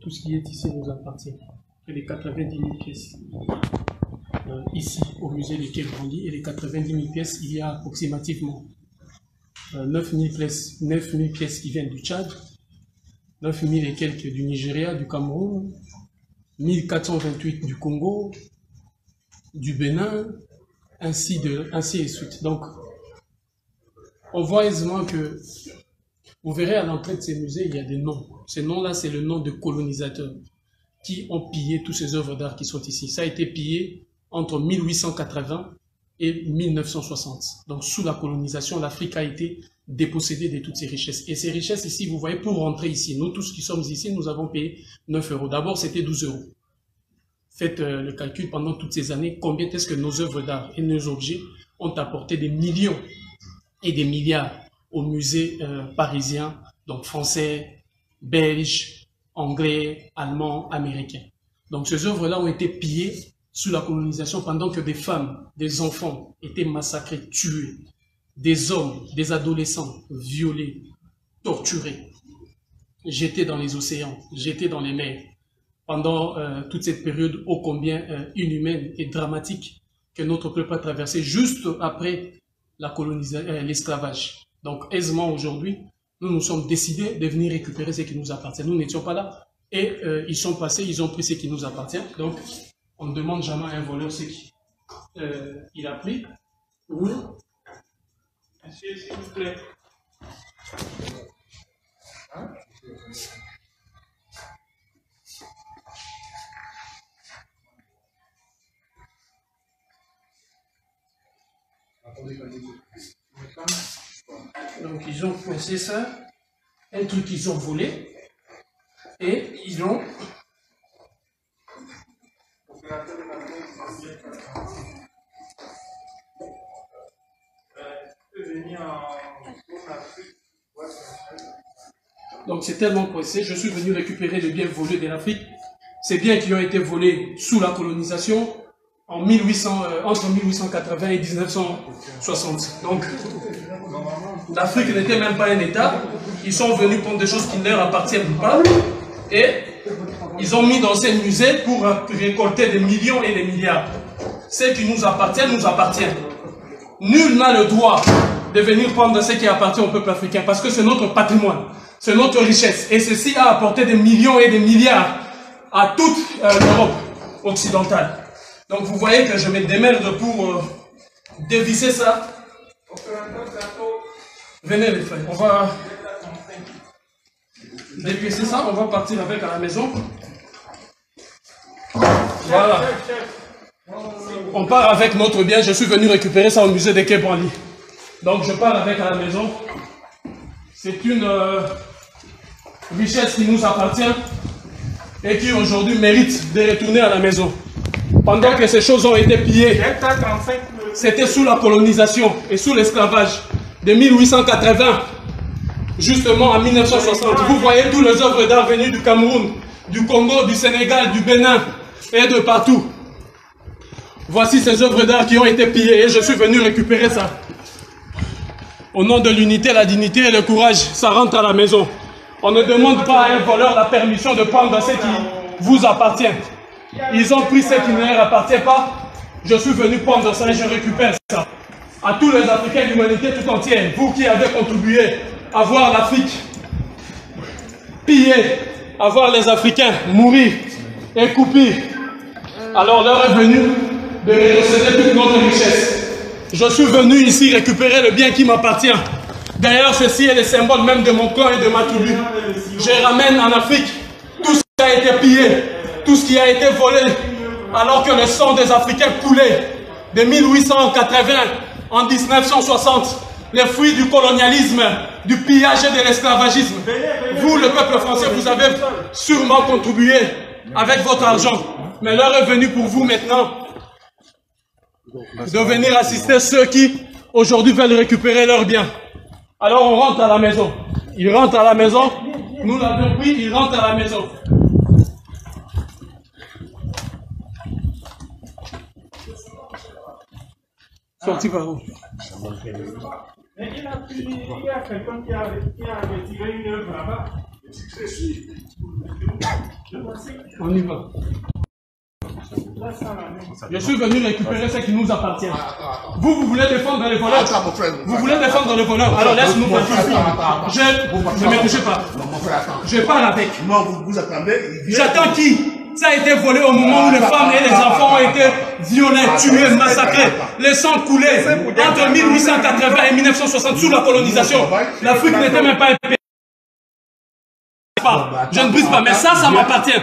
tout ce qui est ici nous appartient. Et les 90 000 pièces ici au musée des Quai Branly, et les 90 000 pièces, il y a approximativement 9 000 pièces qui viennent du Tchad, 9 000 et quelques du Nigeria, du Cameroun, 1428 du Congo, du Bénin, ainsi et suite. Donc, on voit aisément que, vous verrez à l'entrée de ces musées, il y a des noms. Ces noms-là, c'est le nom de colonisateurs qui ont pillé toutes ces œuvres d'art qui sont ici. Ça a été pillé entre 1880 et 1960. Donc, sous la colonisation, l'Afrique a été dépossédée de toutes ces richesses. Et ces richesses ici, vous voyez, pour rentrer ici, nous tous qui sommes ici, nous avons payé 9 euros. D'abord, c'était 12 euros. Faites le calcul pendant toutes ces années, combien est-ce que nos œuvres d'art et nos objets ont apporté des millions et des milliards aux musées parisiens, donc français, belges, anglais, allemands, américains. Donc ces œuvres-là ont été pillées sous la colonisation pendant que des femmes, des enfants étaient massacrés, tués, des hommes, des adolescents violés, torturés, jetés dans les océans, jetés dans les mers, pendant toute cette période ô combien inhumaine et dramatique que notre peuple a traversée juste après la colonisation, l'esclavage. Donc aisément aujourd'hui, nous nous sommes décidés de venir récupérer ce qui nous appartient. Nous n'étions pas là et ils sont passés, ils ont pris ce qui nous appartient. Donc on ne demande jamais à un voleur ce qu'il a pris. Oui. Monsieur, s'il vous plaît. Hein? Donc ils ont coincé ça, un truc qu'ils ont volé, et ils ont... Donc c'est tellement coincé, je suis venu récupérer les biens volés de l'Afrique, ces biens qui ont été volés sous la colonisation, en entre 1880 et 1960. Donc, l'Afrique n'était même pas un État. Ils sont venus prendre des choses qui ne leur appartiennent pas. Et ils ont mis dans ces musées pour récolter des millions et des milliards. Ce qui nous appartient, nous appartient. Nul n'a le droit de venir prendre ce qui appartient au peuple africain. Parce que c'est notre patrimoine. C'est notre richesse. Et ceci a apporté des millions et des milliards à toute l'Europe occidentale. Donc vous voyez que je me démerde pour dévisser ça. Venez les frères, on va dévisser ça, on va partir avec à la maison. Voilà. On part avec notre bien, je suis venu récupérer ça au musée des Quai Branly. Donc je pars avec à la maison. C'est une richesse qui nous appartient et qui aujourd'hui mérite de retourner à la maison. Pendant que ces choses ont été pillées, c'était sous la colonisation et sous l'esclavage de 1880 justement à 1960. Vous voyez tous les œuvres d'art venues du Cameroun, du Congo, du Sénégal, du Bénin et de partout. Voici ces œuvres d'art qui ont été pillées et je suis venu récupérer ça. Au nom de l'unité, la dignité et le courage, ça rentre à la maison. On ne demande pas à un voleur la permission de prendre ce qui vous appartient. Ils ont pris ce qui ne leur appartient pas. Je suis venu prendre ça et je récupère ça. À tous les Africains de l'humanité tout entière, vous qui avez contribué à voir l'Afrique piller, à voir les Africains mourir et couper, alors l'heure est venue de recevoir toute notre richesse. Je suis venu ici récupérer le bien qui m'appartient. D'ailleurs, ceci est le symbole même de mon clan et de ma tribu. Je ramène en Afrique tout ce qui a été pillé, tout ce qui a été volé, alors que le sang des Africains coulait de 1880 en 1960, les fruits du colonialisme, du pillage et de l'esclavagisme. Vous, le peuple français, vous avez sûrement contribué avec votre argent. Mais l'heure est venue pour vous maintenant de venir assister ceux qui aujourd'hui veulent récupérer leurs biens. Alors on rentre à la maison. Ils rentrent à la maison. Nous l'avons pris, ils rentrent à la maison. Sorti par où? Mais il y a quelqu'un qui a retiré une œuvre là-bas. On y va. Je suis venu récupérer ce qui nous appartient. Vous voulez défendre les voleurs. Vous voulez défendre les voleurs. Alors laisse-nous je ne me touchez pas. Je parle avec. Non, vous attendez. J'attends qui? Ça a été volé au moment où les femmes et les enfants ont été violés, tués, massacrés. Les sangs coulés entre 1880 et 1960 sous la colonisation. L'Afrique n'était même pas un pays. Je ne brise pas, mais ça m'appartient.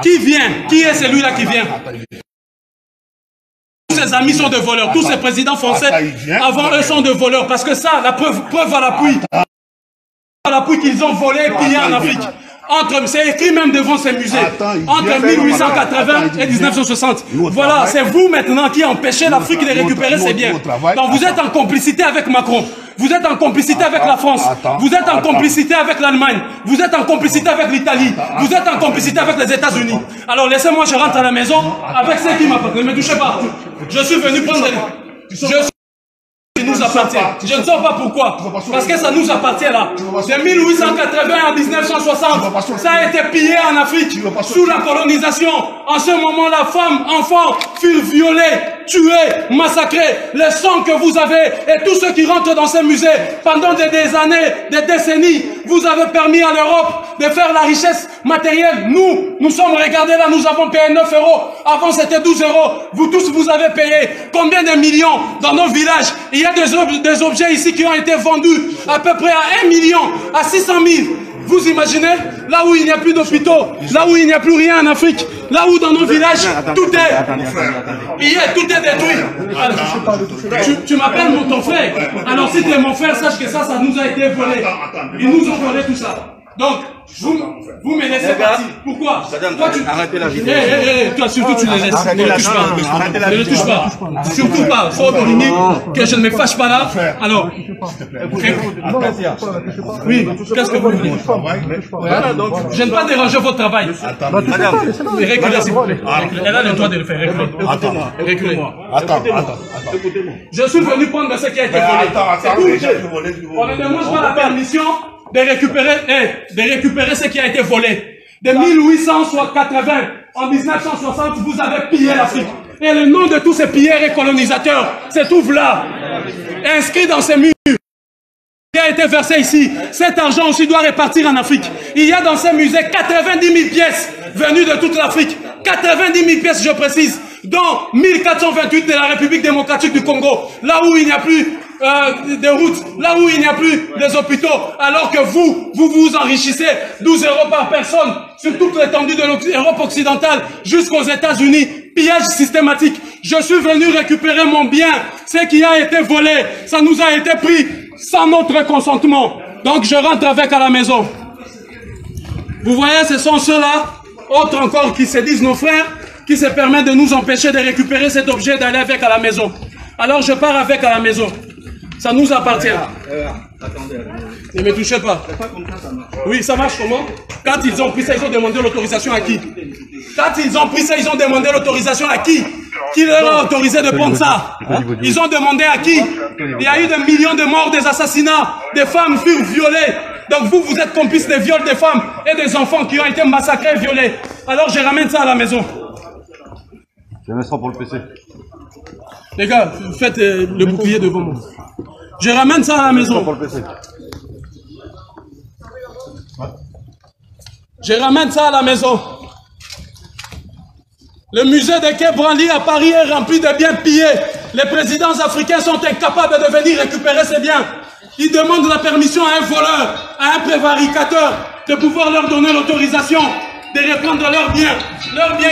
Qui vient? Qui est celui-là qui vient? Tous ses amis sont des voleurs. Tous ces présidents français avant eux sont des voleurs. Parce que ça, la preuve à l'appui. À l'appui qu'ils ont volé et pillé en Afrique. C'est écrit même devant ces musées. Entre 1880 et 1960. Voilà, c'est vous maintenant qui empêchez l'Afrique de récupérer ses biens. Donc vous êtes en complicité avec Macron. Vous êtes en complicité avec la France. Vous êtes en complicité avec l'Allemagne. Vous êtes en complicité avec l'Italie. Vous êtes en complicité avec les États-Unis. Alors laissez-moi, je rentre à la maison avec ce qui m'appartient. Ne me touchez pas. Je suis venu prendre qui nous appartient. Je ne sais pas pourquoi. Parce que ça nous appartient là. De 1880 à 1960, ça a été pillé en Afrique sous la colonisation. En ce moment-là, femmes, enfants furent violés, tués, massacrés. Le sang que vous avez et tous ceux qui rentrent dans ces musées pendant des années, des décennies, vous avez permis à l'Europe de faire la richesse matérielle. Nous sommes regardés là, nous avons payé 9 €. Avant c'était 12 €. Vous tous, vous avez payé combien de millions dans nos villages? Il y a des objets ici qui ont été vendus à peu près à 1 million, à 600 000. Vous imaginez? Là où il n'y a plus d'hôpitaux, là où il n'y a plus rien en Afrique, là où dans nos villages, tout est pillé, tout est détruit. Alors, tu m'appelles ton frère. Alors si tu es mon frère, sache que ça nous a été volé. Ils nous ont volé tout ça. Donc, vous me laissez partir. Pourquoi? Arrêtez la vidéo. Toi, surtout, tu les laisses. Ne les touche pas. Ne les touche pas. Surtout pas. Faut dominer que je ne me fâche pas là. Alors, oui, qu'est-ce que vous voulez? Je ne vais pas déranger votre travail. Madame, reculez s'il vous plaît. Elle a le droit de le faire. Reculez. Attends. Je suis venu prendre ce qui a été volé. On ne demande pas la permission de récupérer ce qui a été volé. De 1880 en 1960, vous avez pillé l'Afrique. Et le nom de tous ces pilleurs et colonisateurs se trouve là, inscrit dans ces murs. Qui a été versé ici. Cet argent aussi doit repartir en Afrique. Il y a dans ces musées 90 000 pièces venues de toute l'Afrique. 90 000 pièces, je précise, dont 1428 de la République démocratique du Congo, là où il n'y a plus de routes, là où il n'y a plus des hôpitaux, alors que vous vous enrichissez 12 € par personne sur toute l'étendue de l'Europe occidentale jusqu'aux États-Unis. Pillage systématique. Je suis venu récupérer mon bien. Ce qui a été volé, ça nous a été pris sans notre consentement. Donc je rentre avec à la maison. Vous voyez, ce sont ceux-là, autres encore qui se disent nos frères, qui se permettent de nous empêcher de récupérer cet objet, d'aller avec à la maison. Alors je pars avec à la maison. Ça nous appartient. Ne me touchez pas. Oui, ça marche comment? Quand ils ont pris ça, ils ont demandé l'autorisation à qui? Quand ils ont pris ça, ils ont demandé l'autorisation à qui? Qui leur a autorisé de prendre ça? Ils ont demandé à qui? Il y a eu des millions de morts, des assassinats, des femmes furent violées. Donc vous êtes complices des viols des femmes et des enfants qui ont été massacrés et violés. Alors je ramène ça à la maison. Je mets ça pour le PC. Les gars, faites le bouclier devant moi. Je ramène ça à la maison. Je ramène ça à la maison. Le musée de Quai Branly à Paris est rempli de biens pillés. Les présidents africains sont incapables de venir récupérer ces biens. Ils demandent la permission à un voleur, à un prévaricateur, de pouvoir leur donner l'autorisation de reprendre leurs biens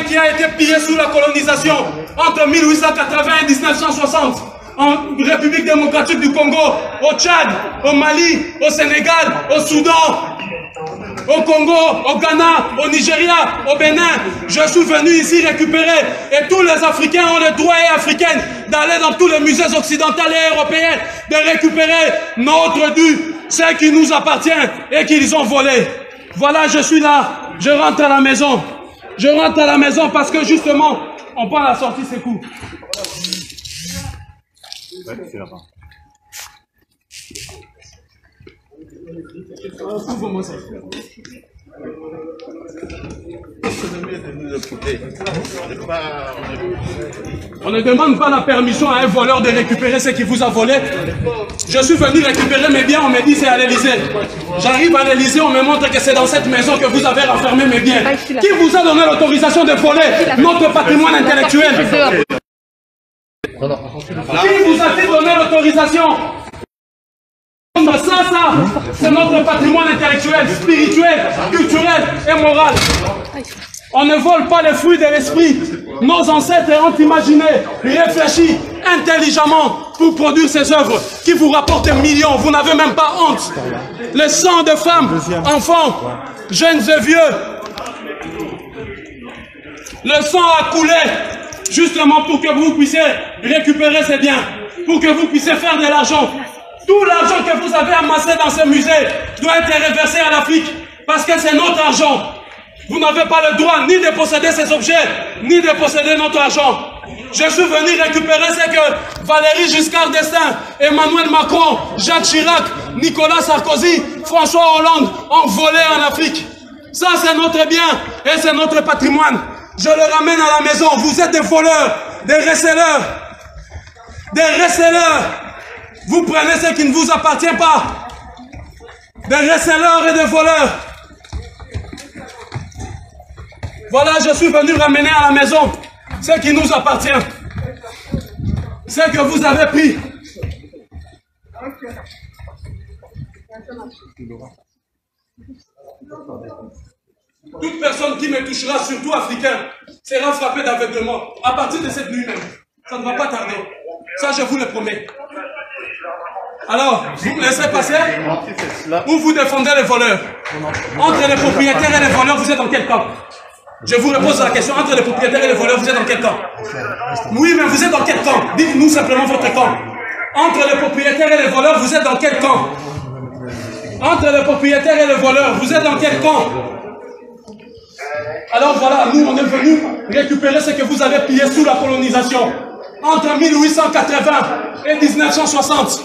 qui a été pillé sous la colonisation entre 1880 et 1960. En République démocratique du Congo, au Tchad, au Mali, au Sénégal, au Soudan, au Congo, au Ghana, au Nigeria, au Bénin. Je suis venu ici récupérer et tous les Africains ont le droit et africaines d'aller dans tous les musées occidentaux et européens, de récupérer notre dû, ce qui nous appartient et qu'ils ont volé. Voilà, je suis là, je rentre à la maison. Je rentre à la maison parce que justement, on prend la sortie, c'est cool. Ouais, c'est là-bas. Ouvre-moi ça. On ne demande pas la permission à un voleur de récupérer ce qu'il vous a volé. Je suis venu récupérer mes biens, on me dit c'est à l'Élysée. J'arrive à l'Élysée, on me montre que c'est dans cette maison que vous avez renfermé mes biens. Qui vous a donné l'autorisation de voler notre patrimoine intellectuel? Qui vous a donné l'autorisation? Ça, c'est notre patrimoine intellectuel, spirituel, culturel et moral. On ne vole pas les fruits de l'esprit. Nos ancêtres ont imaginé, réfléchi intelligemment pour produire ces œuvres qui vous rapportent des millions. Vous n'avez même pas honte. Le sang de femmes, enfants, jeunes et vieux. Le sang a coulé justement pour que vous puissiez récupérer ces biens, pour que vous puissiez faire de l'argent. Tout l'argent que vous avez amassé dans ce musée doit être reversé à l'Afrique parce que c'est notre argent. Vous n'avez pas le droit ni de posséder ces objets, ni de posséder notre argent. Je suis venu récupérer ce que Valéry Giscard d'Estaing, Emmanuel Macron, Jacques Chirac, Nicolas Sarkozy, François Hollande ont volé en Afrique. Ça, c'est notre bien et c'est notre patrimoine. Je le ramène à la maison. Vous êtes des voleurs, des receleurs, des receleurs. Vous prenez ce qui ne vous appartient pas. Des receleurs et des voleurs. Voilà, je suis venu ramener à la maison ce qui nous appartient. Ce que vous avez pris. Toute personne qui me touchera, surtout africain, sera frappée d'aveuglement. À partir de cette nuit même. Ça ne va pas tarder. Ça, je vous le promets. Alors, vous me laissez passer ou vous défendez les voleurs? Entre les propriétaires et les voleurs, vous êtes dans quel camp? Je vous repose la question. Entre les propriétaires et les voleurs, vous êtes dans quel camp? Oui, mais vous êtes dans quel camp? Dites-nous simplement votre camp. Entre les propriétaires et les voleurs, vous êtes dans quel camp? Entre les propriétaires et les voleurs, vous êtes dans quel camp? Alors voilà, nous on est venus récupérer ce que vous avez pillé sous la colonisation. Entre 1880 et 1960,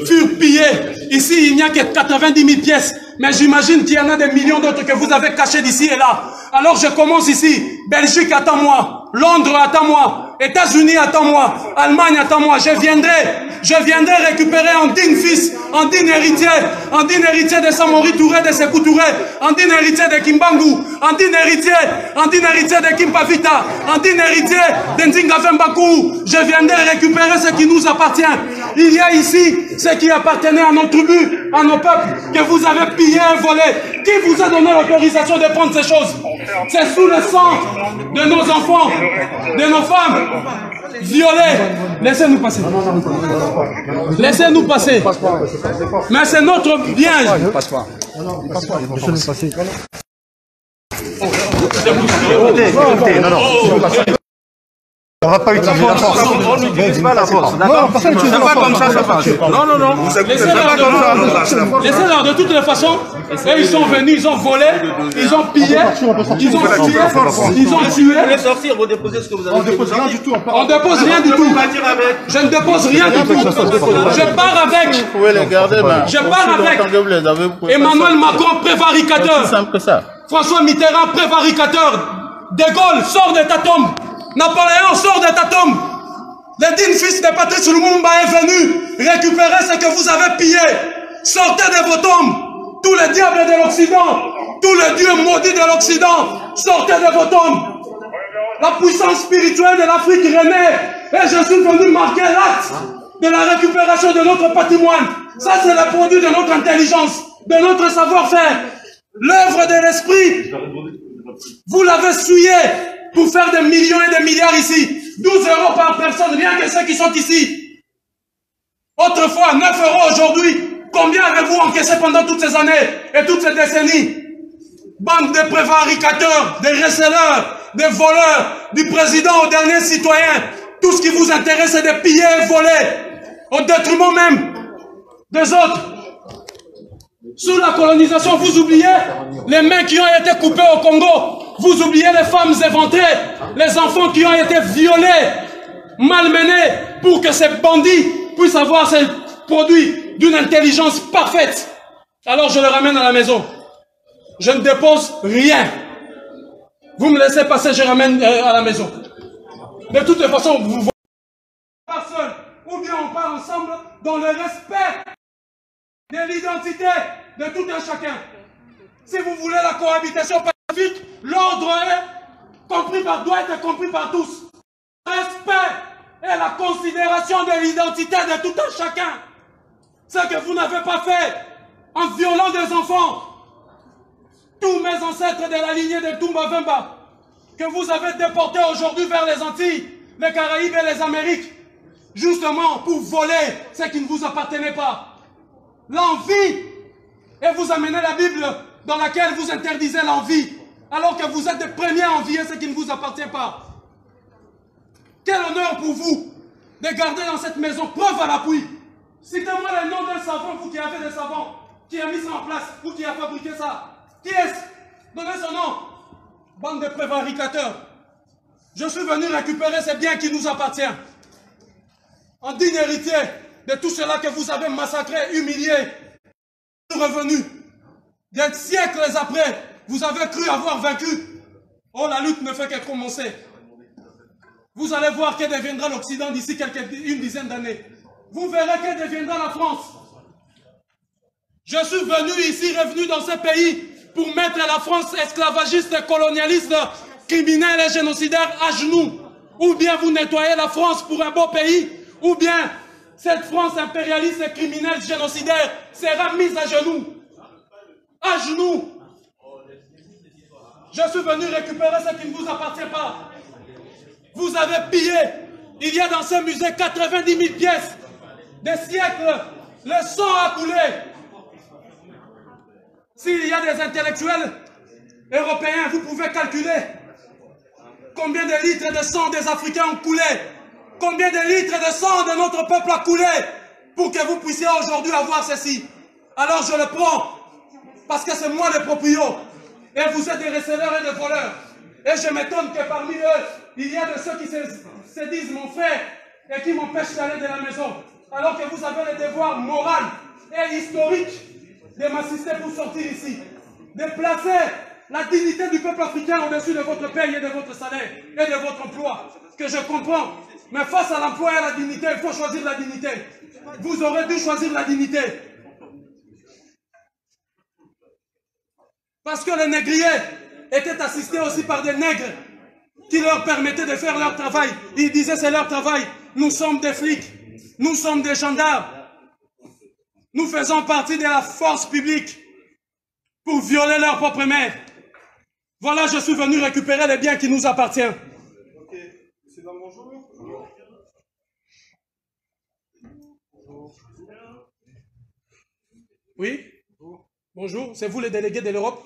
furent pillés. Ici, il n'y a que 90 000 pièces. Mais j'imagine qu'il y en a des millions d'autres que vous avez cachés d'ici et là. Alors je commence ici. Belgique, attends-moi. Londres, attends-moi. États-Unis, attends-moi. Allemagne, attends-moi. Je viendrai récupérer en digne fils, en digne héritier de Samori Touré, de Sékou Touré, en digne héritier de Kimbangu, en digne héritier de Kimpavita, en digne héritier de Nzinga Fembakou. Je viendrai récupérer ce qui nous appartient. Il y a ici ce qui appartenait à nos tribus, à nos peuples, que vous avez pillé et volé. Qui vous a donné l'autorisation de prendre ces choses? C'est sous le sang de nos enfants, de nos femmes violées. Laissez-nous passer. Laissez-nous passer. Mais c'est notre bien. Écoutez, non. On va pas utiliser la force. On n'utilise pas la force. Non, c'est pas comme ça, ça passe. Non. Laissez-leur de toutes les façons. Et ils sont venus, ils ont volé, ils ont pillé, ils ont tué, ils ont tué. Vous allez sortir, vous déposez ce que vous avez. On dépose rien du tout. On dépose rien du tout. Je ne dépose rien du tout. Je pars avec. Vous pouvez les garder, mais je pars avec Emmanuel Macron, prévaricateur. C'est simple que ça. François Mitterrand, prévaricateur. De Gaulle, sort de ta tombe. Napoléon, sort de ta tombe. Le digne fils de Patrice Lumumba est venu récupérer ce que vous avez pillé. Sortez de vos tombes. Tous les diables de l'Occident, tous les dieux maudits de l'Occident, sortez de vos tombes. La puissance spirituelle de l'Afrique renaît. Et je suis venu marquer l'acte de la récupération de notre patrimoine. Ça, c'est le produit de notre intelligence, de notre savoir-faire. L'œuvre de l'esprit, vous l'avez souillé pour faire des millions et des milliards ici. 12 € par personne, rien que ceux qui sont ici. Autrefois, 9 € aujourd'hui. Combien avez-vous encaissé pendant toutes ces années et toutes ces décennies? Bande de prévaricateurs, de receleurs, de voleurs, du président au dernier citoyen. Tout ce qui vous intéresse, c'est de piller et voler, au détriment même des autres. Sous la colonisation, vous oubliez les mains qui ont été coupées au Congo. Vous oubliez les femmes éventrées, les enfants qui ont été violés, malmenés, pour que ces bandits puissent avoir ces produits d'une intelligence parfaite. Alors je le ramène à la maison. Je ne dépose rien. Vous me laissez passer, je ramène à la maison. De toute façon, vous voyez pas seul, ou bien on part ensemble dans le respect de l'identité de tout un chacun. Si vous voulez la cohabitation pacifique, l'ordre doit être compris par tous. Le respect et la considération de l'identité de tout un chacun. Ce que vous n'avez pas fait en violant des enfants. Tous mes ancêtres de la lignée de Toumba Vemba, que vous avez déportés aujourd'hui vers les Antilles, les Caraïbes et les Amériques, justement pour voler ce qui ne vous appartenait pas. L'envie. Et vous amenez la Bible dans laquelle vous interdisez l'envie, alors que vous êtes les premiers à envier ce qui ne vous appartient pas. Quel honneur pour vous de garder dans cette maison, preuve à l'appui. Citez-moi le nom d'un savant, vous qui avez des savants, qui a mis ça en place, ou qui a fabriqué ça. Qui est-ce? Donnez son nom. Bande de prévaricateurs. Je suis venu récupérer ces biens qui nous appartiennent. En digne héritier de tout cela que vous avez massacré, humilié, revenu. Des siècles après, vous avez cru avoir vaincu. Oh, la lutte ne fait que commencer. Vous allez voir que deviendra l'Occident d'ici une dizaine d'années. Vous verrez que deviendra la France. Je suis venu ici, revenu dans ce pays, pour mettre la France esclavagiste, colonialiste, criminelle et génocidaire à genoux. Ou bien vous nettoyez la France pour un beau pays, ou bien cette France impérialiste et criminelle génocidaire sera mise à genoux. À genoux. Je suis venu récupérer ce qui ne vous appartient pas. Vous avez pillé. Il y a dans ce musée 90 000 pièces. Des siècles. Le sang a coulé. S'il y a des intellectuels européens, vous pouvez calculer combien de litres de sang des Africains ont coulé. Combien de litres de sang de notre peuple a coulé pour que vous puissiez aujourd'hui avoir ceci. Alors je le prends parce que c'est moi le proprio. Et vous êtes des receleurs et des voleurs. Et je m'étonne que parmi eux, il y a de ceux qui se disent mon frère et qui m'empêchent d'aller de la maison. Alors que vous avez le devoir moral et historique de m'assister pour sortir ici. De placer la dignité du peuple africain au-dessus de votre paye et de votre salaire et de votre emploi. Que je comprends. Mais face à l'emploi et à la dignité, il faut choisir la dignité. Vous aurez dû choisir la dignité. Parce que les négriers étaient assistés aussi par des nègres qui leur permettaient de faire leur travail. Ils disaient c'est leur travail. Nous sommes des flics. Nous sommes des gendarmes. Nous faisons partie de la force publique pour violer leur propre mère. Voilà, je suis venu récupérer les biens qui nous appartiennent. Ok, c'est dans bonjour. Oui? Bonjour, c'est vous les délégués de l'Europe?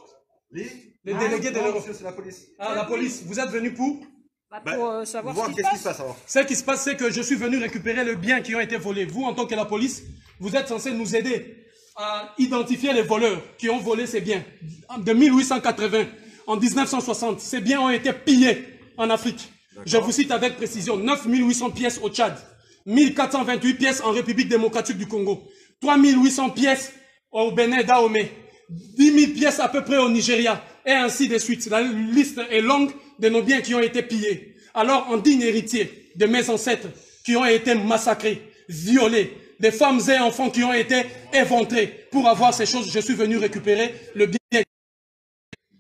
Les délégués de l'Europe. C'est la police. Ah, la police, vous êtes venus pour? Pour savoir ce Qu'est-ce qui se passe alors? Ce qui se passe, c'est que je suis venu récupérer les biens qui ont été volés. Vous, en tant que la police, vous êtes censé nous aider à identifier les voleurs qui ont volé ces biens. De 1880 en 1960, ces biens ont été pillés en Afrique. Je vous cite avec précision, 9 800 pièces au Tchad, 1428 pièces en République démocratique du Congo, 3 800 pièces au Bénin Dahomey, 10 000 pièces à peu près au Nigeria, et ainsi de suite. La liste est longue de nos biens qui ont été pillés. Alors, en digne héritier de mes ancêtres qui ont été massacrés, violés, des femmes et enfants qui ont été éventrés pour avoir ces choses, je suis venu récupérer le bien.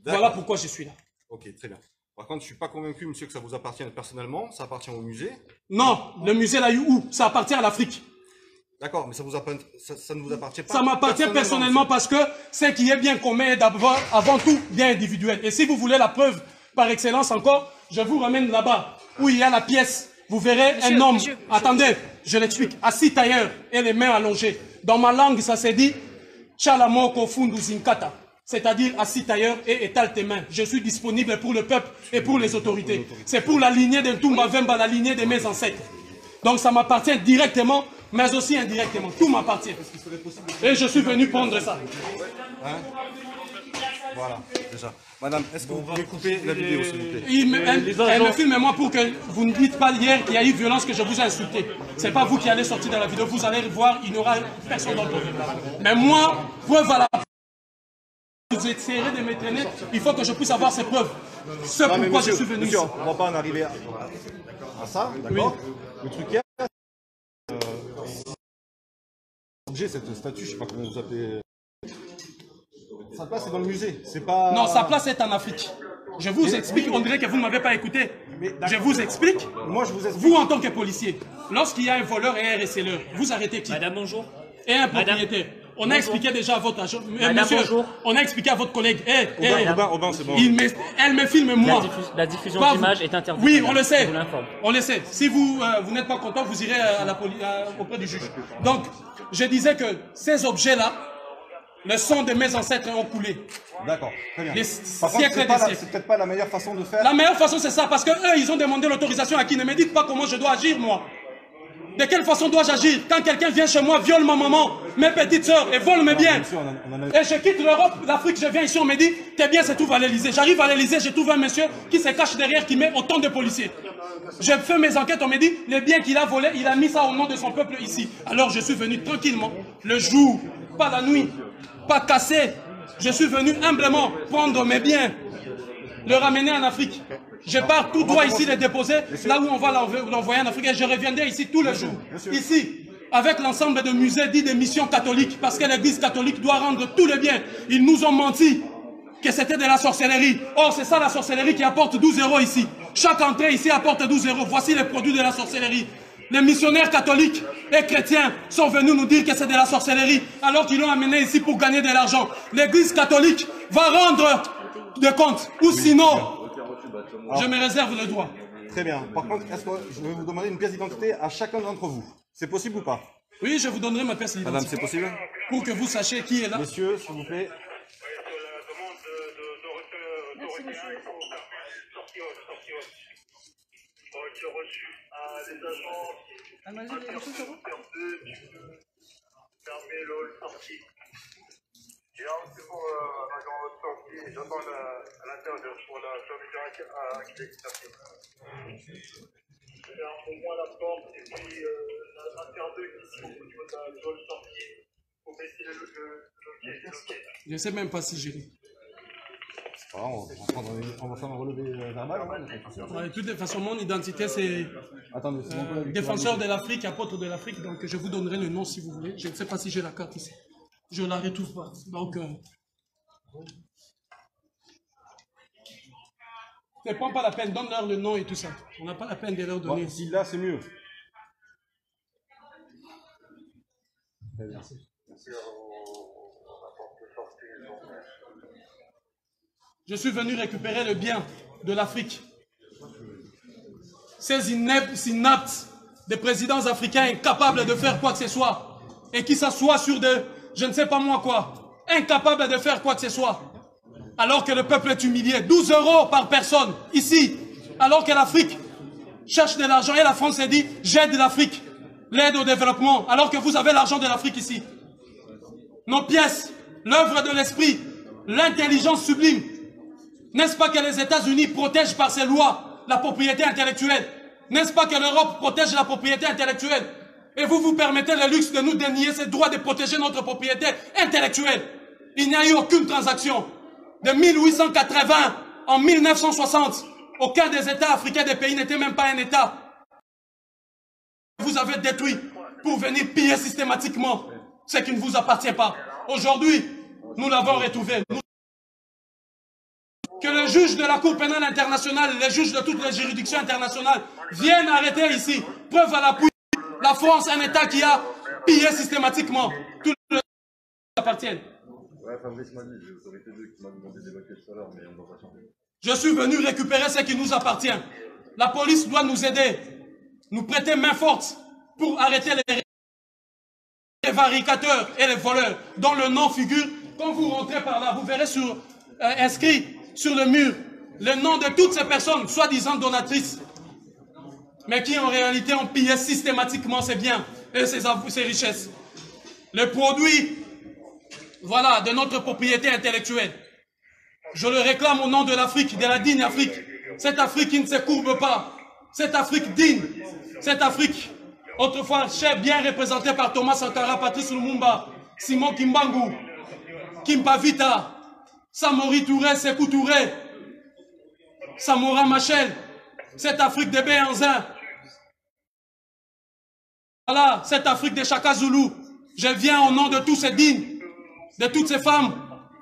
Voilà pourquoi je suis là. Ok, très bien. Par contre, je ne suis pas convaincu, monsieur, que ça vous appartienne personnellement. Ça appartient au musée. Non, le musée l'a eu où? Ça appartient à l'Afrique. D'accord, mais ça ne vous appartient pas. Ça m'appartient personnellement parce que ce qui est bien commun est d'abord, avant tout, bien individuel. Et si vous voulez la preuve par excellence encore, je vous ramène là-bas où il y a la pièce. Vous verrez un homme, attendez, je l'explique, assis tailleur et les mains allongées. Dans ma langue, ça se dit Chalamoko Fundu Zinkata, c'est-à-dire assis tailleur et étale tes mains. Je suis disponible pour le peuple et pour les autorités. C'est pour la lignée de Toumba Vemba, la lignée de mes ancêtres. Donc ça m'appartient directement, mais aussi indirectement. Tout m'appartient. Et je suis venu prendre ça. Hein? Voilà, déjà. Madame, est-ce que vous pouvez couper la vidéo, s'il vous plaît? Elle me filme moi pour que vous ne dites pas hier qu'il y a eu violence, que je vous ai insulté. Ce n'est pas vous qui allez sortir de la vidéo. Vous allez voir, il n'y aura personne dans le problème. Mais moi, preuve à la essayerez de me traîner, il faut que je puisse avoir ces preuves. C'est pourquoi je suis venu ici. On ne va pas en arriver à ça, d'accord? Le truc est... J'ai cette statue, je ne sais pas comment vous appelez... Sa place est dans le musée, c'est pas... Non, sa place est en Afrique. Je vous explique, on dirait que vous ne m'avez pas écouté. Je vous explique. Moi, je vous explique. Vous, en tant que policier, lorsqu'il y a un voleur et un receleur, vous arrêtez qui? Madame, bonjour. Et un propriétaire. On a expliqué déjà à votre agent. Madame, monsieur, bonjour. On a expliqué à votre collègue. Aubin, c'est bon. Elle me filme moi. La diffusion d'images est interdite. Oui, on le sait. Je vous l'informe. On le sait. Si vous, vous n'êtes pas content, vous irez à auprès du juge. Donc, je disais que ces objets-là, le sang de mes ancêtres ont coulé. D'accord, très bien. Les Par contre, siècles et des siècles. c'est peut-être pas la meilleure façon de faire. La meilleure façon, c'est ça, parce que eux, ils ont demandé l'autorisation à qui? Ne me dites pas comment je dois agir, moi. De quelle façon dois-je agir quand quelqu'un vient chez moi, viole ma maman, mes petites sœurs et vole mes biens? Et je quitte l'Europe, l'Afrique, je viens ici, on me dit, tes biens c'est tout à l'Élysée. J'arrive à l'Élysée, je trouve un monsieur qui se cache derrière, qui met autant de policiers. Je fais mes enquêtes, on me dit, les biens qu'il a volés, il a mis ça au nom de son peuple ici. Alors je suis venu tranquillement, le jour, pas la nuit, pas cassé. Je suis venu humblement prendre mes biens, le ramener en Afrique. Je pars tout droit ici les déposer, là où on va l'envoyer en Afrique. Et je reviendrai ici tous les jours. Ici, avec l'ensemble de musées dits de missions catholiques, parce que l'Église catholique doit rendre tous les biens. Ils nous ont menti que c'était de la sorcellerie. Or, c'est ça la sorcellerie qui apporte 12 € ici. Chaque entrée ici apporte 12 €. Voici les produits de la sorcellerie. Les missionnaires catholiques et chrétiens sont venus nous dire que c'est de la sorcellerie, alors qu'ils l'ont amené ici pour gagner de l'argent. L'Église catholique va rendre des comptes, ou sinon, je me réserve le droit. Très bien. Par contre, est-ce que je vais vous demander une pièce d'identité à chacun d'entre vous? C'est possible ou pas? Oui, je vous donnerai ma pièce d'identité. Madame, c'est possible? Pour que vous sachiez qui est là. Messieurs, s'il vous plaît. Merci, monsieur. Les agents fermez le hall sortie. Et là, c'est pour l'agent sortie. J'attends à l'intérieur pour la fermeture à exécution. Au moins la porte et puis l'intérieur ici au niveau de la hall sortie. Pour baisser le loquet. Je ne sais même pas si j'ai lu. On va faire un relevé verbal. De toute façon, mon identité, c'est défenseur de l'Afrique, apôtre de l'Afrique. Donc, je vous donnerai le nom si vous voulez. Je ne sais pas si j'ai la carte ici. Je ne la retrouve pas. Donc, ne prends pas la peine. Donne-leur le nom et tout ça. On n'a pas la peine de leur donner. Si là, c'est mieux. Merci. Je suis venu récupérer le bien de l'Afrique. Ces inaptes des présidents africains incapables de faire quoi que ce soit et qui s'assoient sur de, je ne sais pas moi quoi, incapables de faire quoi que ce soit, alors que le peuple est humilié. 12 € par personne, ici, alors que l'Afrique cherche de l'argent et la France s'est dit, j'aide l'Afrique, l'aide au développement, alors que vous avez l'argent de l'Afrique ici. Nos pièces, l'œuvre de l'esprit, l'intelligence sublime. N'est-ce pas que les États-Unis protègent par ces lois la propriété intellectuelle? N'est-ce pas que l'Europe protège la propriété intellectuelle? Et vous vous permettez le luxe de nous dénier ce droit de protéger notre propriété intellectuelle? Il n'y a eu aucune transaction. De 1880 en 1960, aucun des États africains des pays n'était même pas un État. Vous avez détruit pour venir piller systématiquement ce qui ne vous appartient pas. Aujourd'hui, nous l'avons retrouvé. Que le juge de la Cour pénale internationale, les juges de toutes les juridictions internationales viennent arrêter ici. Preuve à l'appui, la France, un État qui a pillé systématiquement tout le qui appartiennent. Je suis venu récupérer ce qui nous appartient. La police doit nous aider, nous prêter main forte pour arrêter les varicateurs et les voleurs dont le nom figure. Quand vous rentrez par là, vous verrez inscrit sur le mur le nom de toutes ces personnes, soi-disant donatrices, mais qui en réalité ont pillé systématiquement ses biens et ses richesses. Le produit, voilà, de notre propriété intellectuelle. Je le réclame au nom de l'Afrique, de la digne Afrique. Cette Afrique qui ne se courbe pas. Cette Afrique digne. Cette Afrique, autrefois bien représentée par Thomas Sankara, Patrice Lumumba, Simon Kimbangu, Kimpa Vita, Samori Touré, Sékou Touré, Samora Machel, cette Afrique des Béhanzins. Voilà, cette Afrique des Chaka Zoulou. Je viens au nom de tous ces dignes, de toutes ces femmes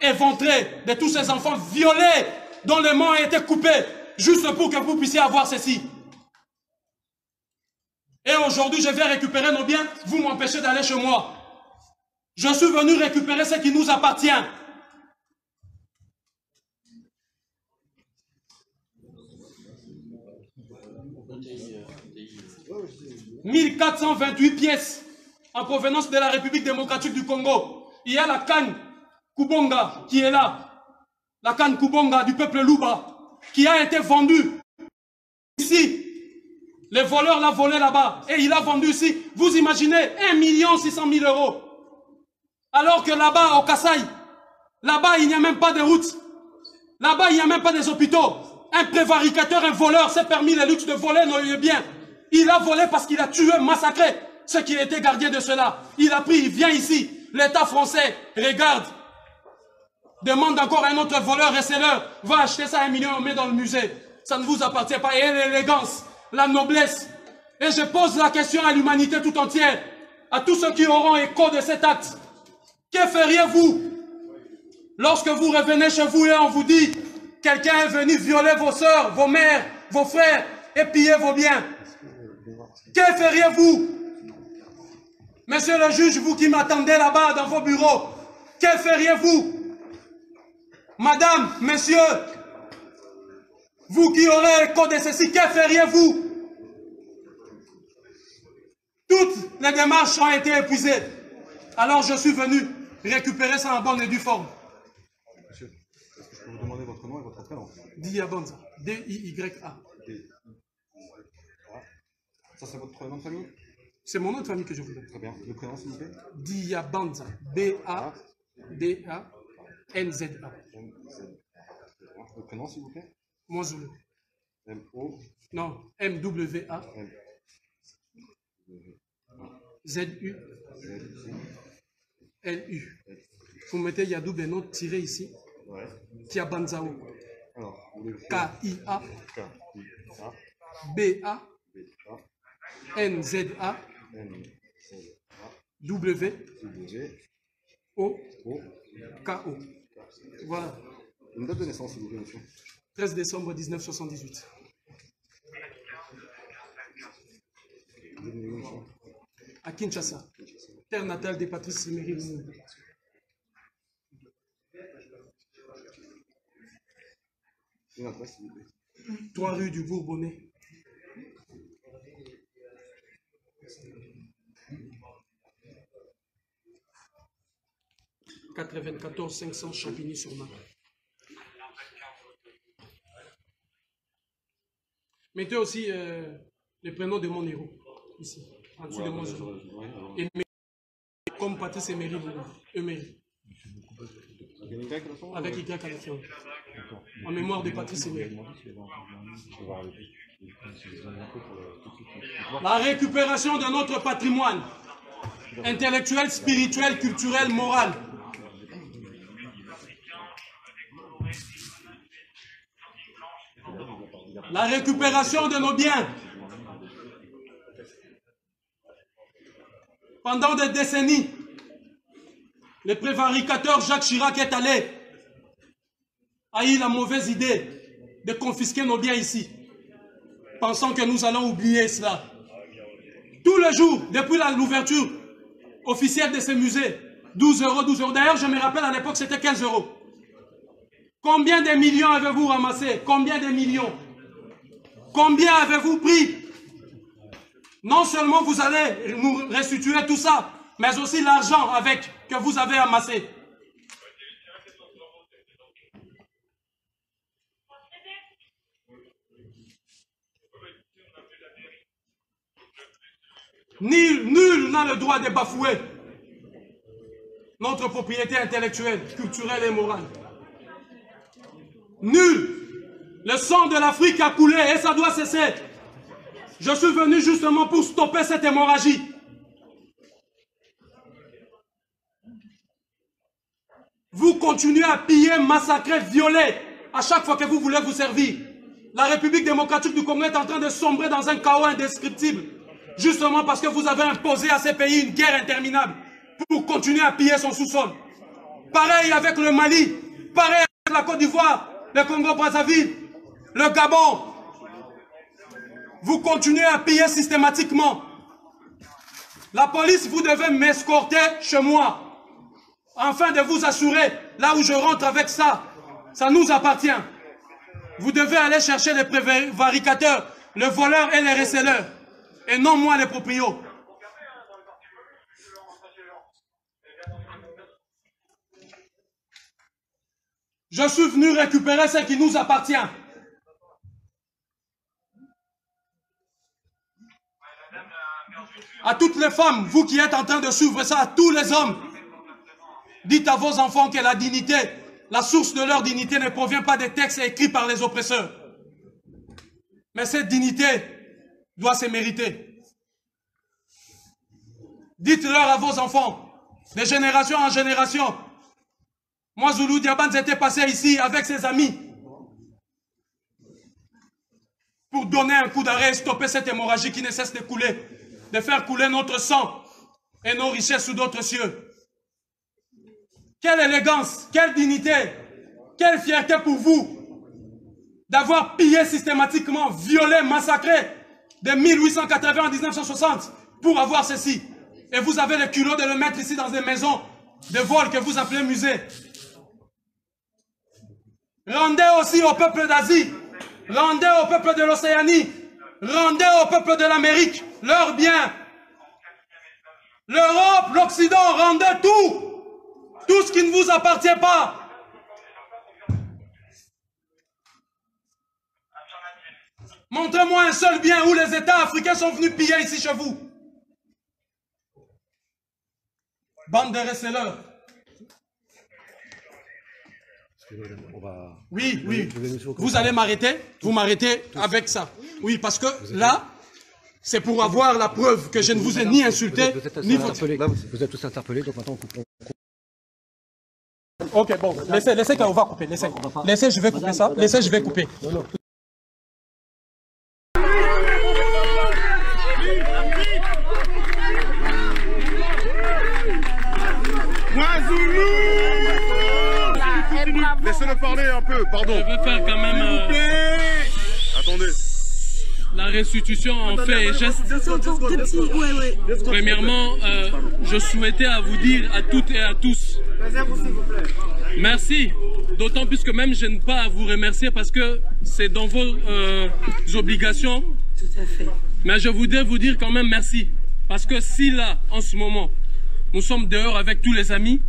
éventrées, de tous ces enfants violés, dont les mains ont été coupées, juste pour que vous puissiez avoir ceci. Et aujourd'hui, je vais récupérer nos biens, vous m'empêchez d'aller chez moi. Je suis venu récupérer ce qui nous appartient. 1428 pièces en provenance de la République démocratique du Congo. Il y a la canne Kubonga qui est là. La canne Kubonga du peuple Luba qui a été vendue ici. Les voleurs l'ont volé là-bas et il a vendu ici. Vous imaginez 1 600 000 €. Alors que là-bas, au Kasaï, là-bas, il n'y a même pas de route. Là-bas, il n'y a même pas des hôpitaux. Un prévaricateur, un voleur s'est permis le luxe de voler nos biens. Il a volé parce qu'il a tué, massacré ceux qui étaient gardiens de cela. Il a pris, il vient ici. L'État français regarde. Demande encore à un autre voleur, restez-leur. Va acheter ça 1 million, on met dans le musée. Ça ne vous appartient pas. Et l'élégance, la noblesse. Et je pose la question à l'humanité tout entière. À tous ceux qui auront écho de cet acte. Que feriez-vous lorsque vous revenez chez vous et on vous dit quelqu'un est venu violer vos sœurs, vos mères, vos frères et piller vos biens? Que feriez-vous? Monsieur le juge, vous qui m'attendez là-bas dans vos bureaux, que feriez-vous? Madame, monsieur, vous qui aurez écho de ceci, que feriez-vous? Toutes les démarches ont été épuisées. Alors je suis venu récupérer ça en bonne et due forme. Monsieur, est-ce que je peux vous demander votre nom et votre prénom? Diabanza. D-I-Y-A. Ça, c'est votre nom de famille? C'est mon nom de famille que je vous donne. Très bien. Le prénom, s'il vous plaît? Diabanza. B-A-D-A-N-Z-A. Le prénom, s'il vous plaît? Mozoulou. M-O. Non, M-W-A. Z-U. L-U. Vous mettez Yadou Beno tiré ici. Ouais. Kiabanzao. Alors, K-I-A. K-I-A. B-A. N-Z-A. W. O. K-O. Voilà. Une date de naissance, s'il vous plaît, monsieur. 13 décembre 1978. À Kinshasa, terre natale de Patrice Emery Lumumba. Une adresse, s'il vous plaît. 3 rue du Bourbonnais. « 94 500 Champigny-sur-Marne. » Mettez aussi le prénom de mon héros, ici, en dessous de mon héros. Comme Patrice Emery Lumumba. Emery. Avec Y à la fin. En mémoire de Patrice Emery. La récupération de notre patrimoine intellectuel, spirituel, culturel, moral. La récupération de nos biens. Pendant des décennies, le prévaricateur Jacques Chirac est allé, a eu la mauvaise idée de confisquer nos biens ici, pensant que nous allons oublier cela. Tous les jours, depuis l'ouverture officielle de ces musées, 12 €, 12 €. D'ailleurs, je me rappelle à l'époque, c'était 15 €. Combien de millions avez-vous ramassé? Combien de millions? Combien avez-vous pris? Non seulement vous allez nous restituer tout ça, mais aussi l'argent avec que vous avez amassé. Nul n'a le droit de bafouer notre propriété intellectuelle, culturelle et morale. Nul. Le sang de l'Afrique a coulé et ça doit cesser. Je suis venu justement pour stopper cette hémorragie. Vous continuez à piller, massacrer, violer à chaque fois que vous voulez vous servir. La République démocratique du Congo est en train de sombrer dans un chaos indescriptible. Justement parce que vous avez imposé à ces pays une guerre interminable pour continuer à piller son sous-sol. Pareil avec le Mali, pareil avec la Côte d'Ivoire, le Congo-Brazzaville, le Gabon. Vous continuez à piller systématiquement. La police, vous devez m'escorter chez moi, afin de vous assurer, là où je rentre avec ça, ça nous appartient. Vous devez aller chercher les prévaricateurs, les voleurs et les receleurs, et non moi les proprios. Je suis venu récupérer ce qui nous appartient. À toutes les femmes, vous qui êtes en train de suivre ça, à tous les hommes, dites à vos enfants que la dignité, la source de leur dignité ne provient pas des textes écrits par les oppresseurs. Mais cette dignité doit se mériter. Dites-leur à vos enfants, de génération en génération. Moi, Zulu Diabans était passé ici avec ses amis pour donner un coup d'arrêt et stopper cette hémorragie qui ne cesse de couler, de faire couler notre sang et nos richesses sous d'autres cieux. Quelle élégance, quelle dignité, quelle fierté pour vous d'avoir pillé systématiquement, violé, massacré de 1880 à 1960 pour avoir ceci. Et vous avez le culot de le mettre ici dans des maisons de vol que vous appelez musée. Rendez aussi au peuple d'Asie, rendez au peuple de l'Océanie, rendez au peuple de l'Amérique leurs biens. L'Europe, l'Occident, rendez tout, tout ce qui ne vous appartient pas. Montrez-moi un seul bien où les États africains sont venus piller ici chez vous. Bande de receleurs. Oui, oui. Vous allez m'arrêter. Vous m'arrêtez avec ça. Oui, parce que là, c'est pour avoir la preuve que je ne vous ai ni insulté, ni interpellé. Vous êtes tous interpellés, donc maintenant on coupe. Ok, bon. Laissez qu'on va couper. Laissez, je vais couper ça. Laissez, je vais couper. Laissez-le parler un peu, pardon. Je veux faire quand même... Attendez. La restitution en fait et gestes. Premièrement, je souhaitais à vous dire à toutes et à tous, merci. D'autant plus que même je n'ai pas à vous remercier parce que c'est dans vos obligations. Tout à fait. Mais je voudrais vous dire quand même merci. Parce que si là, en ce moment, nous sommes dehors avec tous les amis,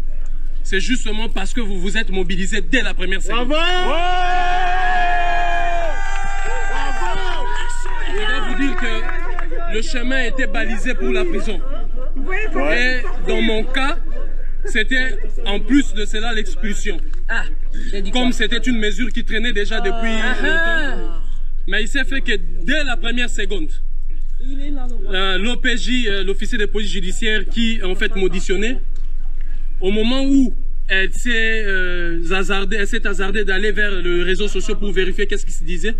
c'est justement parce que vous vous êtes mobilisés dès la première seconde. Bravo! Je dois vous dire que le chemin était balisé pour la prison. Et dans mon cas, c'était en plus de cela l'expulsion. Comme c'était une mesure qui traînait déjà depuis longtemps. Mais il s'est fait que dès la première seconde, l'OPJ, l'officier de police judiciaire qui en fait m'auditionné, au moment où elle s'est hasardée d'aller vers les réseaux sociaux pour vérifier qu'est-ce qui se disait,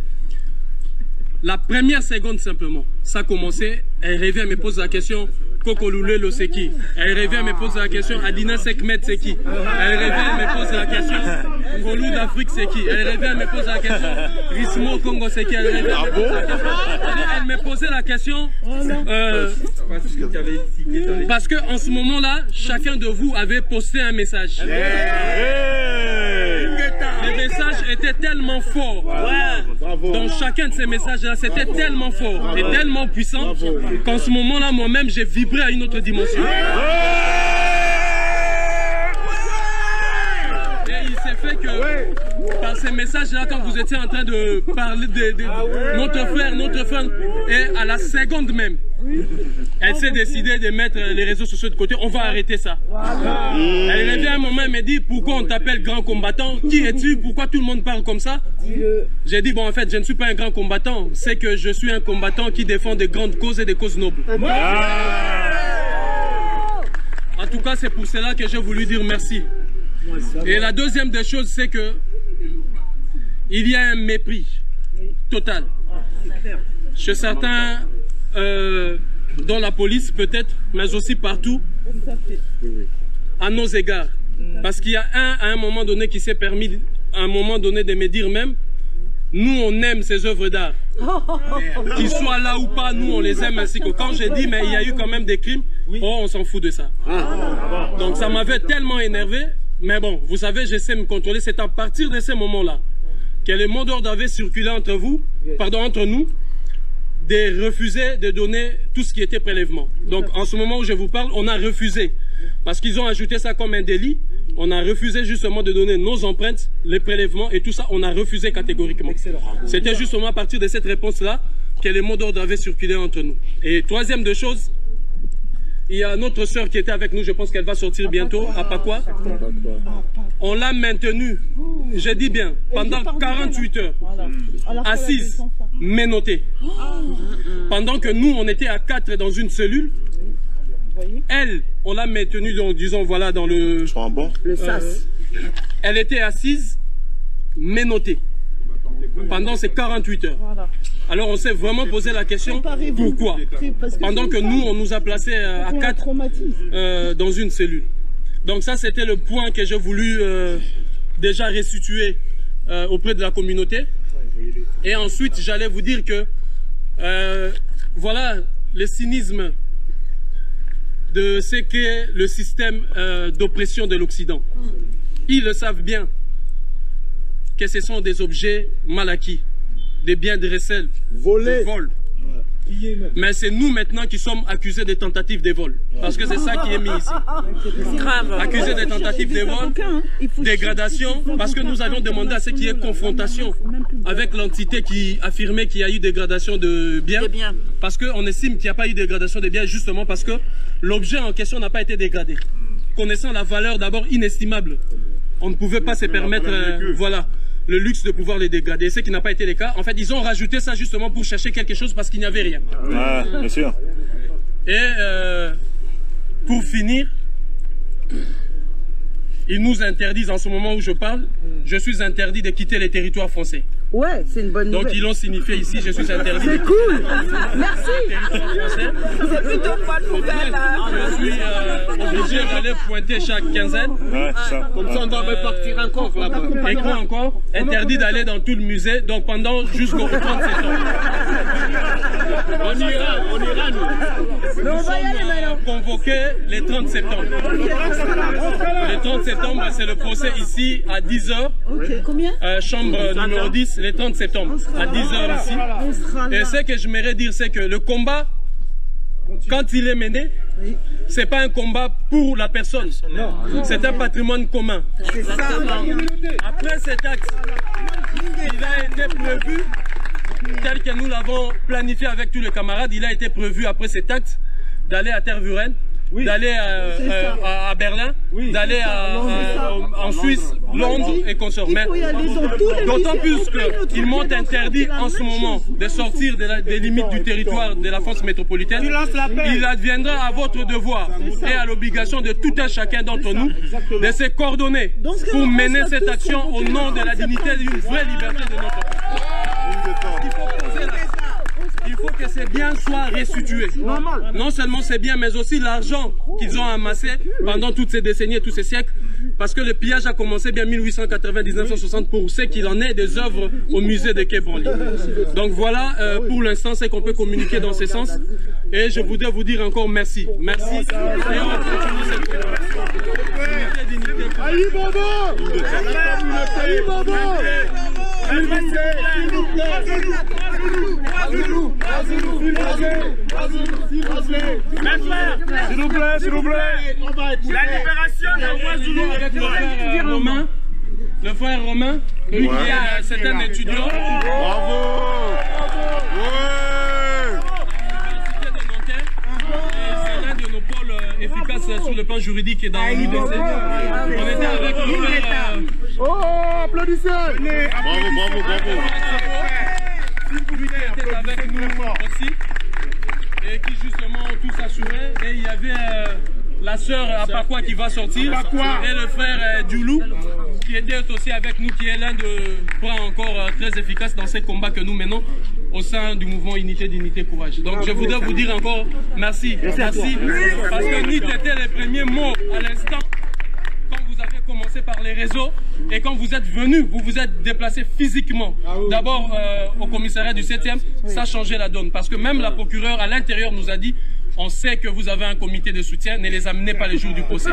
la première seconde simplement, ça a commencé, elle revient, me pose la question, Koko Lulelo c'est qui? Elle revient, me pose la question, Adina Sekmet c'est qui? Elle revient, me pose la question, Golou d'Afrique c'est qui? Elle revient, me pose la question, Rismo Congo c'est qui? Elle revient, elle me posait la question, parce que en ce moment-là, chacun de vous avait posté un message. Le message était tellement fort. Dans chacun de ces messages-là, c'était tellement fort et tellement puissant qu'en ce moment-là, moi-même, j'ai vibré à une autre dimension. Et il s'est fait que, par ces messages-là, quand vous étiez en train de parler de notre frère, et à la seconde même, elle s'est décidée de mettre les réseaux sociaux de côté. On va arrêter ça. Elle revient un moment et me dit, pourquoi on t'appelle grand combattant? Qui es-tu? Pourquoi tout le monde parle comme ça? J'ai dit, bon, en fait, je ne suis pas un grand combattant. C'est que je suis un combattant qui défend des grandes causes et des causes nobles. En tout cas, c'est pour cela que j'ai voulu dire merci. Et la deuxième des choses, c'est que il y a un mépris total chez certains dans la police peut-être, mais aussi partout à nos égards. Parce qu'il y a à un moment donné qui s'est permis à un moment donné de me dire même, nous on aime ces œuvres d'art. Qu'ils soient là ou pas, nous on les aime ainsi que quand j'ai dit mais il y a eu quand même des crimes, oh on s'en fout de ça. Donc ça m'avait tellement énervé, mais bon, vous savez, j'essaie de me contrôler. C'est à partir de ces moments-là que le mot d'ordre avait circulé entre nous, de refuser de donner tout ce qui était prélèvement. Donc en ce moment où je vous parle, on a refusé. Parce qu'ils ont ajouté ça comme un délit. On a refusé justement de donner nos empreintes, les prélèvements et tout ça, on a refusé catégoriquement. C'était justement à partir de cette réponse-là que les mots d'ordre avaient circulé entre nous. Et troisième de choses, il y a notre sœur qui était avec nous, je pense qu'elle va sortir bientôt, à Pakwa. On l'a maintenue, je dis bien, pendant 48 heures, assise, menottée. Pendant que nous, on était à 4 dans une cellule. Elle, on l'a maintenue, donc, disons, voilà, dans le SAS. Elle était assise, menottée, pendant ces 48 heures. Alors, on s'est vraiment posé la question, pourquoi? Pendant que nous, on nous a placés à 4 dans une cellule. Donc ça, c'était le point que j'ai voulu déjà restituer auprès de la communauté. Et ensuite, j'allais vous dire que, voilà, le cynisme de ce qu'est le système d'oppression de l'Occident. Ils le savent bien que ce sont des objets mal acquis, des biens de recel, de vol. Mais c'est nous maintenant qui sommes accusés de tentatives de vol. Parce que c'est ça qui est mis ici. Accusés de tentatives de vol, dégradation, parce que nous avions demandé à ce qu'il y ait confrontation avec l'entité qui affirmait qu'il y a eu dégradation de biens. Parce qu'on estime qu'il n'y a pas eu dégradation de biens justement parce que l'objet en question n'a pas été dégradé. Connaissant la valeur d'abord inestimable, on ne pouvait pas se permettre voilà, le luxe de pouvoir les dégrader. Ce qui n'a pas été le cas. En fait, ils ont rajouté ça justement pour chercher quelque chose parce qu'il n'y avait rien. Ah, bien sûr. Et pour finir, ils nous interdisent en ce moment où je parle, je suis interdit de quitter les territoires français. Ouais, c'est une bonne nouvelle. Donc ils l'ont signifié ici, je suis interdit. C'est cool. Merci. C'est plutôt une bonne nouvelle. Je suis obligé d'aller pointer chaque quinzaine. Ouais, ça. Comme ça, on va repartir encore là-bas. Et quoi encore? Interdit d'aller dans tout le musée, donc pendant jusqu'au 30 septembre. On ira, nous. Mais on va y aller maintenant. Convoqué le 30 septembre. Le 30 septembre, c'est le procès ici à 10h. Ok, combien? Chambre numéro 10, le 30 septembre, à 10h ici. Et ce que je m'aimerais dire, c'est que le combat, quand il est mené, c'est pas un combat pour la personne. C'est un patrimoine commun. Après cet acte, il a été prévu, tel que nous l'avons planifié avec tous les camarades, il a été prévu après cet acte d'aller à Tervuren, d'aller à Berlin, d'aller en Suisse, Londres et consorts. Mais d'autant plus qu'ils m'ont interdit en ce moment de sortir des limites du territoire de la France métropolitaine. Il adviendra à votre devoir et à l'obligation de tout un chacun d'entre nous de se coordonner pour mener cette action au nom de la dignité d'une vraie liberté de notre pays. Il faut que ces biens soient restitués. Non seulement ces biens, mais aussi l'argent qu'ils ont amassé pendant toutes ces décennies et tous ces siècles. Parce que le pillage a commencé bien 1880-1960 pour ce qu'il en est des œuvres au musée de Quai Branly. Donc voilà, pour l'instant, c'est qu'on peut communiquer dans ce sens. Et je voudrais vous dire encore merci. Merci. Et on continue cette collaboration. Aïe Bobo! Aïe Bobo! S'il vous plaît, s'il vous plaît. La libération de Ouazzoulou avec le frère Romain, lui qui c'est un étudiant. Bravo! C'est l'un de nos pôles efficaces sur le plan juridique et dans l'UDC. On était avec le frère. Oh, applaudissez! Bravo, bravo, bravo. Lui qui était avec nous aussi et qui justement tout assurait. Et il y avait la sœur Apakwa qui va sortir, et le frère Djoulou, qui était aussi avec nous, qui est l'un de bras encore très efficace dans ces combats que nous menons au sein du mouvement Unité, Dignité, Courage. Donc je voudrais vous dire encore merci, merci, parce que NIT était les premiers mots à l'instant, quand vous avez commencé par les réseaux, et quand vous êtes venus, vous vous êtes déplacés physiquement, d'abord au commissariat du 7e, ça a changé la donne, parce que même la procureure à l'intérieur nous a dit, on sait que vous avez un comité de soutien, ne les amenez pas les jours du procès.